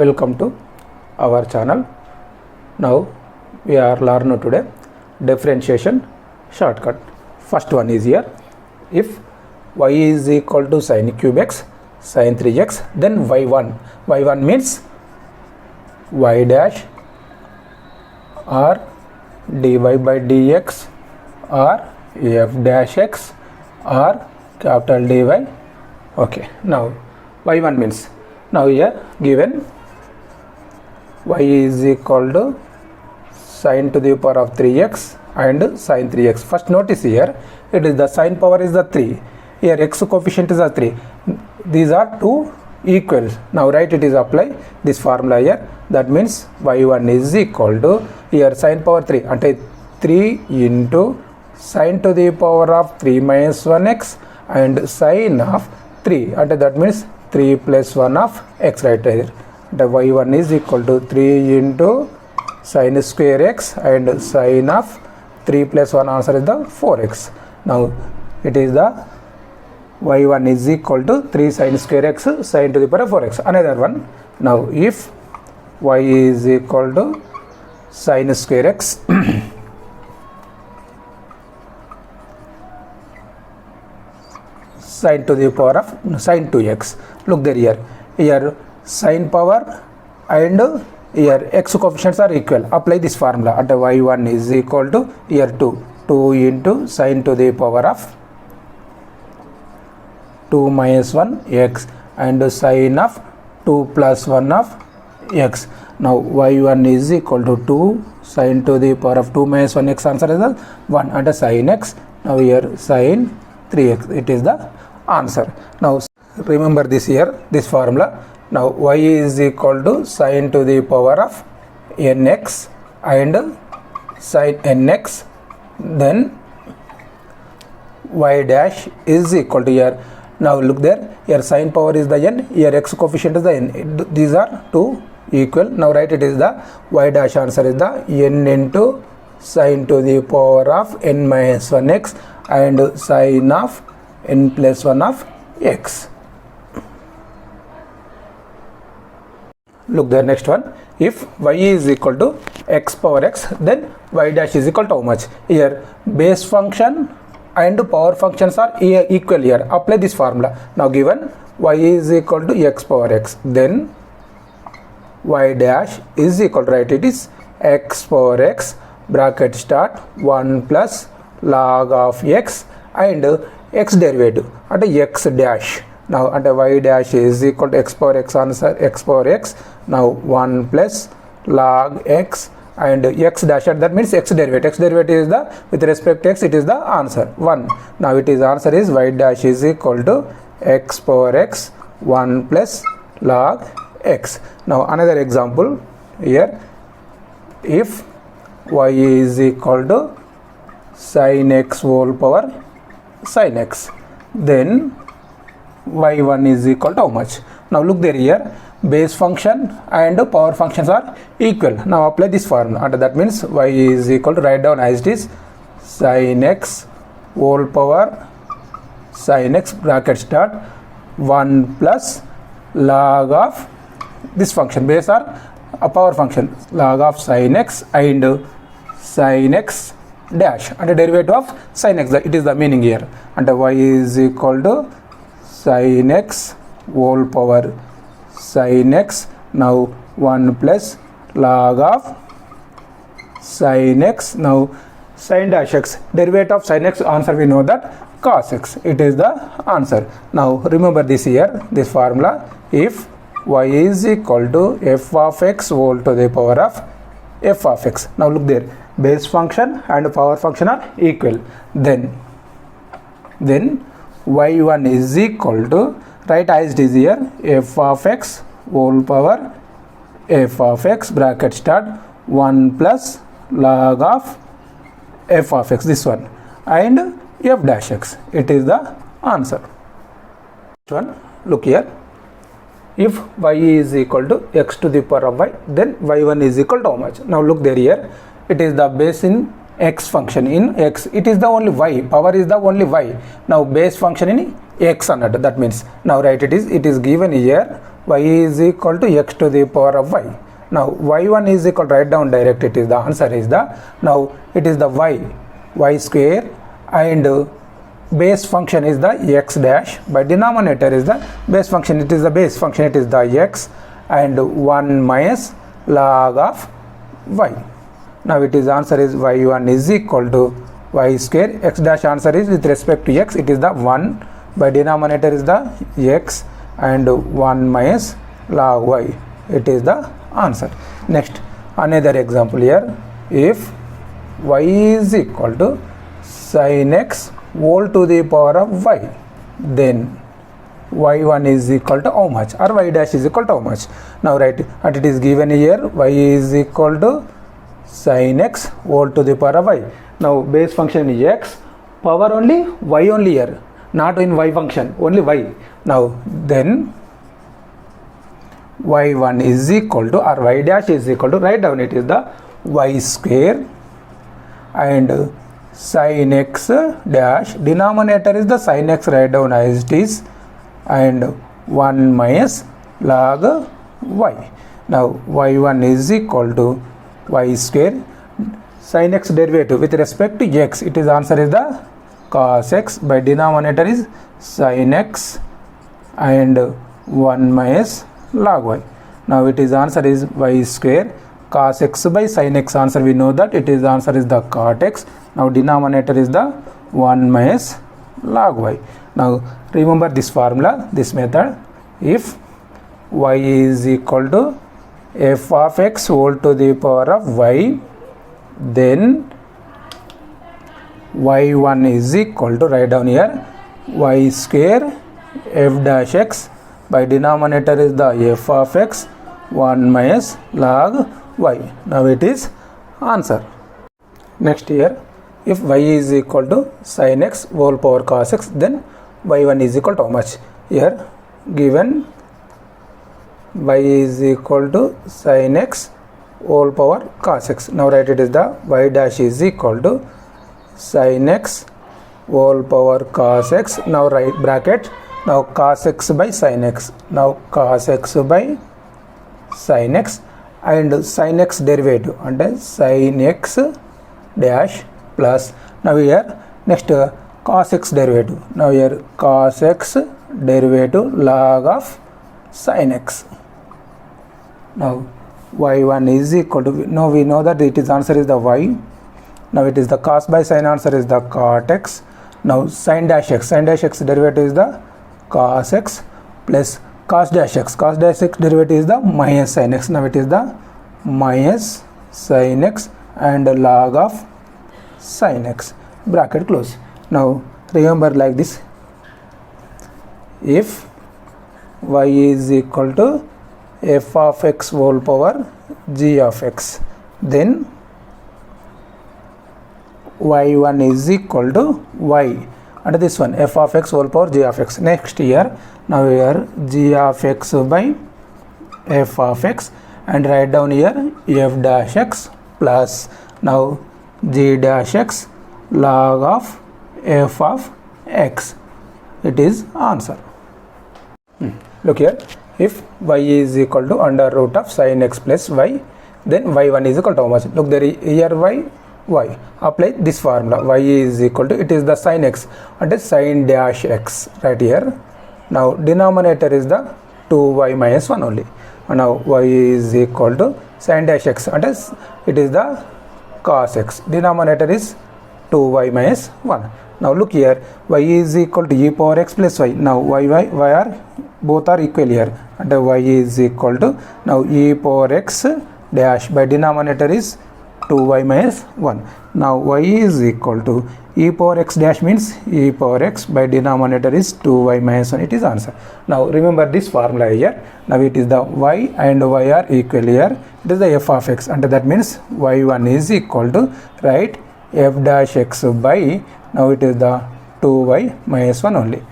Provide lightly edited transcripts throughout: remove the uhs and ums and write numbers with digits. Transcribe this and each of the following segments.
welcome to our channel. Now we are learning today differentiation shortcut. First one is here. If y is equal to sin cube x sin 3x, then y1 means y dash or dy by dx or f dash x or capital dy. Okay, now y1 means, now here given y is equal to sin to the power of 3x and sin 3x. First notice here, it is the sin power is the 3, here x coefficient is the 3, these are two equal. Now right, it is apply this formula here, that means y1 is equal to, here sin power 3 ante 3 into sin to the power of 3 minus 1x and sin of 3 ante, that means 3 plus 1 of x right here. The y1 is equal to 3 into sin square x and sin of 3 plus 1, answer is the 4x. Now it is the y1 is equal to 3 sin square x sin to the power of 4x. Another one, now if y is equal to sin square x sin to the power of sin 2x, look there, here sin power and here x coefficients are equal, apply this formula at y1 is equal to here 2 into sin to the power of 2 minus 1 x and sin of 2 plus 1 of x. Now y1 is equal to 2 sin to the power of 2 minus 1 x, answer is 1 and sin x, now here sin 3x, it is the answer. Now remember this here, this formula. Now y is equal to sin to the power of nx and sin nx, then y dash is equal to here. Now look there, here sin power is the n, here x coefficient is the n, these are two equal. Now write, it is the y dash, answer is the n into sin to the power of n minus 1x and sin of n plus 1 of x. Look there, next one, if y is equal to x power x, then y dash is equal to how much? Here base function and power functions are equal here, apply this formula. Now given y is equal to x power x, then y dash is equal to, right, it is x power x bracket start 1 plus log of x and x derivative at x dash. Now at y dash is equal to x power x, answer x power x, now 1 plus log x and x dash, that means x derivative is the, with respect to x, it is the answer 1. Now it is answer is y dash is equal to x power x 1 plus log x. Now another example here, if y is equal to sin x whole power sin x, then y1 is equal to how much? Now look there, here base function and power functions are equal. Now apply this formula, and that means y is equal to, write down as it is, sin x whole power sin x bracket start 1 plus log of this function, base or a power function, log of sin x and sin x dash and the derivative of sin x, it is the meaning here, and y is equal to sin x whole power sin x, now 1 plus log of sin x, now sin dash x, derivative of sin x, answer we know that cos x, it is the answer. Now remember this here, this formula, if y is equal to f of x whole to the power of f of x. Now look there, base function and power function are equal, then y1 is equal to, right, as it is here, f of x whole power f of x bracket start 1 plus log of f of x, this one, and f dash x, it is the answer. Next one, look here, if y is equal to x to the power of y, then y1 is equal to how much? Now look there, here it is the base in x function, in x it is the only y, power is the only y, now base function in x అన్నట్టు. That means now write it is given here y is equal to x to the power of y. Now y1 is equal to, write down direct, it is the answer is the, now it is the y square, and base function is the x dash, by denominator is the base function, it is the base function, it is the x, and 1 minus log of y. Now it is answer is y1 is equal to y square, x dash answer is with respect to x, it is the 1, by denominator is the x, and 1 minus log y, it is the answer. Next, another example here, if y is equal to sin x whole to the power of y, then y1 is equal to how much, or y dash is equal to how much. Now write, and it is given here, y is equal to sin x whole to the power of y. Now base function is x, power only y only here, not in y function, only y. Now then y1 is equal to, or y dash is equal to, write down, it is the y square, and sin x dash, denominator is the sin x, write down as it is, and 1 minus log y. Now y1 is equal to y square, sin x derivative with respect to x, it is answer is the cos x, by denominator is sin x, and 1 minus log y. Now it is answer is y square, cos x by sin x, answer we know that it is answer is the cot x. Now denominator is the 1 minus log y. Now remember this formula, this method, if y is equal to f of x whole to the power of y, then y1 is equal to, write down here, y square f dash x, by denominator is the f of x, 1 minus log y. Now it is answer. Next here, if y is equal to sin x whole power cos x, then y1 is equal to how much? Here given y is equal to sin x whole power cos x. Now write it is the y dash is equal to sin x whole power cos x. Now write bracket, now cos x by sin x, now cos x by sin x, and sin x derivative, and sin x dash plus, now here next cos x derivative, now here cos x derivative log of sin x. Now y1 is equal to, now we know that it is answer is the y, now it is the cos by sin, answer is the cot x. Now sin dash x derivative is the cos x, plus cos dash x derivative is the minus sin x. Now it is the minus sin x and log of sin x, bracket close. Now remember like this, if y is equal to f of x whole power g of x, then y1 is equal to y, and this one f of x whole power g of x. Next here, now here g of x by f of x, and write down here f dash x plus, now g dash x log of f of x, it is answer. Look here, if y is equal to under root of sin x plus y, then y1 is equal to how much? Look there, here y, apply this formula, y is equal to, it is the sin x, and sin dash x right here. Now denominator is the 2y minus 1 only, and now y is equal to sin dash x, and it is the cos x, denominator is 2y minus 1. Now look here, y is equal to e power x plus y. Now y are both are equal here, and y is equal to, now e power x dash, by denominator is 2y minus 1. Now y is equal to e power x dash means e power x, by denominator is 2y minus 1, it is answer. Now remember this formula here, now it is the y and y are equal here, it is the f of x, and that means y1 is equal to, right, f dash x by, now it is the 2y minus 1 only.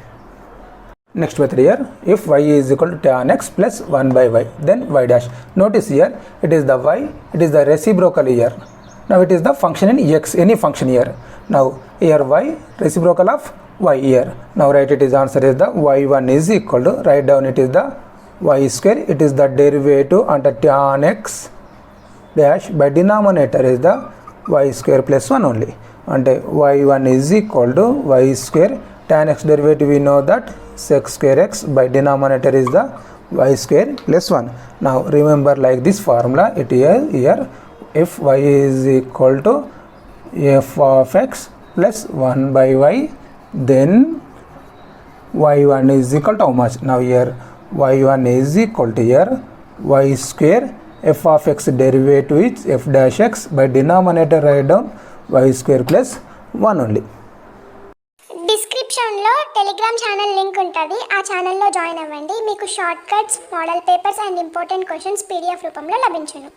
Next method here, if y is equal to tan x plus 1 by y, then y dash. Notice here, it is the y, it is the reciprocal here. Now it is the function in x, any function here. Now here y, reciprocal of y here. Now write it is answer is the y1 is equal to, write down it is the y square, it is the derivative under tan x dash by denominator is the y square plus 1 only. And y1 is equal to y square tan x derivative, we know that sec square x by denominator is the y square plus 1. Now remember like this formula, it is here if y is equal to f of x plus 1 by y, then y1 is equal to how much? Now here y1 is equal to here y square f of x derivative is f dash x by denominator write down y square plus 1 only. డిస్క్రిప్షన్లో Telegram channel link ఉంటుంది, ఆ ఛానల్లో join అవ్వండి. మీకు short cuts, model papers and important questions PDF రూపంలో లభించును.